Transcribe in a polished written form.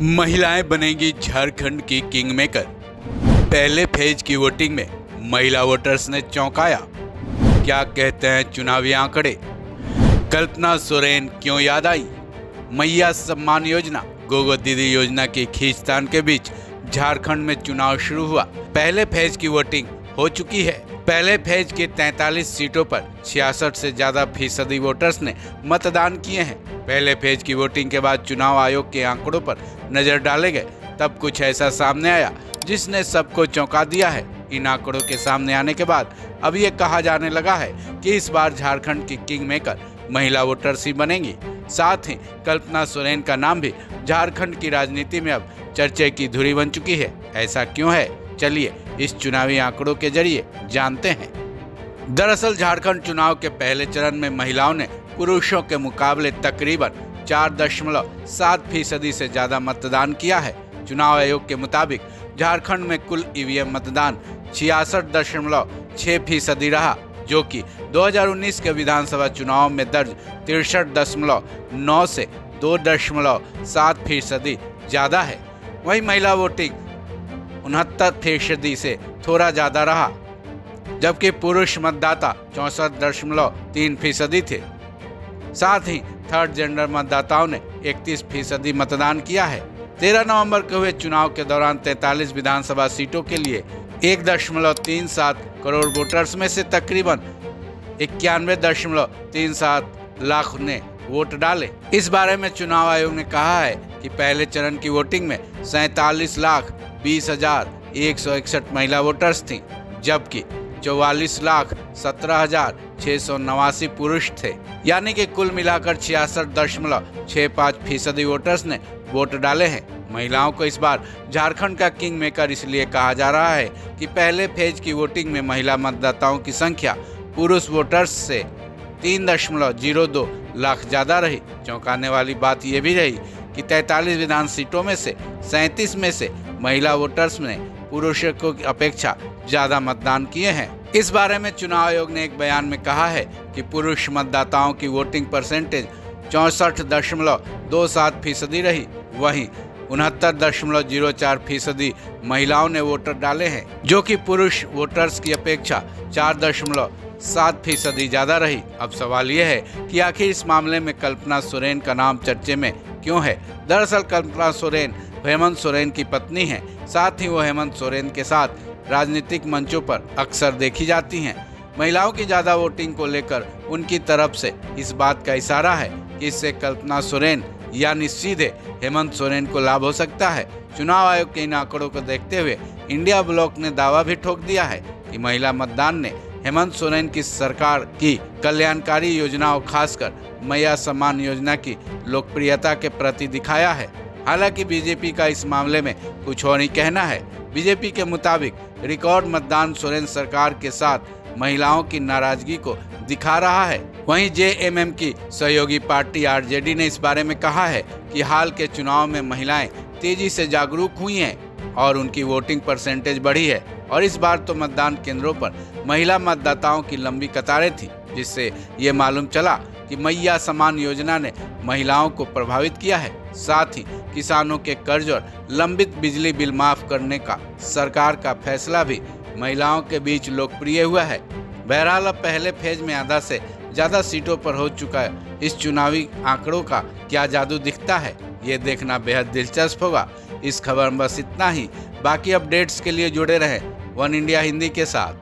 महिलाएं बनेंगी झारखंड की किंग मेकर। पहले फेज की वोटिंग में महिला वोटर्स ने चौंकाया। क्या कहते हैं चुनावी आंकड़े? कल्पना सोरेन क्यों याद आई? मैया सम्मान योजना, गोगो दीदी योजना की खींचतान के बीच झारखंड में चुनाव शुरू हुआ। पहले फेज की वोटिंग हो चुकी है। पहले फेज की 43 सीटों पर 66 से ज्यादा फीसदी वोटर्स ने मतदान किए हैं। पहले फेज की वोटिंग के बाद चुनाव आयोग के आंकड़ों पर नजर डाले गए, तब कुछ ऐसा सामने आया जिसने सबको चौंका दिया है। इन आंकड़ों के सामने आने के बाद अब ये कहा जाने लगा है कि इस बार झारखंड की किंग मेकर महिला वोटर्स ही बनेंगी। साथ ही कल्पना सोरेन का नाम भी झारखंड की राजनीति में अब चर्चे की धुरी बन चुकी है। ऐसा क्यों है, चलिए इस चुनावी आंकड़ों के जरिए जानते हैं। दरअसल झारखंड चुनाव के पहले चरण में महिलाओं ने पुरुषों के मुकाबले तकरीबन 4.7% से ज्यादा मतदान किया है। चुनाव आयोग के मुताबिक झारखंड में कुल ईवीएम मतदान 66.6% रहा, जो कि 2019 के विधानसभा चुनाव में दर्ज 63.9 से 2.7% ज्यादा है। वहीं महिला वोटिंग 69% से थोड़ा ज्यादा रहा, जबकि पुरुष मतदाता 64.3% थे। साथ ही थर्ड जेंडर मतदाताओं ने 31% मतदान किया है। 13 नवंबर को हुए चुनाव के दौरान 43 विधानसभा सीटों के लिए 1.37 करोड़ वोटर्स में से तकरीबन 91.37 लाख ने वोट डाले। इस बारे में चुनाव आयोग ने कहा है कि पहले चरण की वोटिंग में 47,20,161 महिला वोटर्स थीं, जबकि 44,17,689 पुरुष थे। यानी कि कुल मिलाकर 66.65% वोटर्स ने वोट डाले हैं। महिलाओं को इस बार झारखंड का किंग मेकर इसलिए कहा जा रहा है कि पहले फेज की वोटिंग में महिला मतदाताओं की संख्या पुरुष वोटर्स से 3.02 लाख ज्यादा रही। चौंकाने वाली बात यह भी रही कि 43 विधान सीटों में से 37 में से महिला वोटर्स ने पुरुषों की अपेक्षा ज्यादा मतदान किए हैं। इस बारे में चुनाव आयोग ने एक बयान में कहा है कि पुरुष मतदाताओं की वोटिंग परसेंटेज 64.27% रही, वहीं 69.04% महिलाओं ने वोटर डाले हैं, जो कि पुरुष वोटर्स की अपेक्षा 4.7% ज्यादा रही। अब सवाल यह है कि आखिर इस मामले में कल्पना सोरेन का नाम चर्चे में क्यों है? दरअसल कल्पना सोरेन हेमंत सोरेन की पत्नी है। साथ ही वो हेमंत सोरेन के साथ राजनीतिक मंचों पर अक्सर देखी जाती हैं। महिलाओं की ज्यादा वोटिंग को लेकर उनकी तरफ से इस बात का इशारा है कि इससे कल्पना सोरेन यानी सीधे हेमंत सोरेन को लाभ हो सकता है। चुनाव आयोग के इन आंकड़ों को देखते हुए इंडिया ब्लॉक ने दावा भी ठोक दिया है कि महिला मतदान ने हेमंत सोरेन की सरकार की कल्याणकारी योजनाओं, खासकर मैया सम्मान योजना की लोकप्रियता के प्रति दिखाया है। हालांकि बीजेपी का इस मामले में कुछ और ही कहना है। बीजेपी के मुताबिक रिकॉर्ड मतदान सोरेन सरकार के साथ महिलाओं की नाराजगी को दिखा रहा है। वहीं जेएमएम की सहयोगी पार्टी आरजेडी ने इस बारे में कहा है कि हाल के चुनाव में महिलाएं तेजी से जागरूक हुई हैं और उनकी वोटिंग परसेंटेज बढ़ी है, और इस बार तो मतदान केंद्रों पर महिला मतदाताओं की लंबी कतारें थी, जिससे ये मालूम चला कि मैया सम्मान योजना ने महिलाओं को प्रभावित किया है। साथ ही किसानों के कर्ज और लंबित बिजली बिल माफ करने का सरकार का फैसला भी महिलाओं के बीच लोकप्रिय हुआ है। बहरहाल अब पहले फेज में आधा से ज्यादा सीटों पर हो चुका है। इस चुनावी आंकड़ों का क्या जादू दिखता है, ये देखना बेहद दिलचस्प होगा। इस खबर में बस इतना ही। बाकी अपडेट्स के लिए जुड़े रहें वन इंडिया हिंदी के साथ।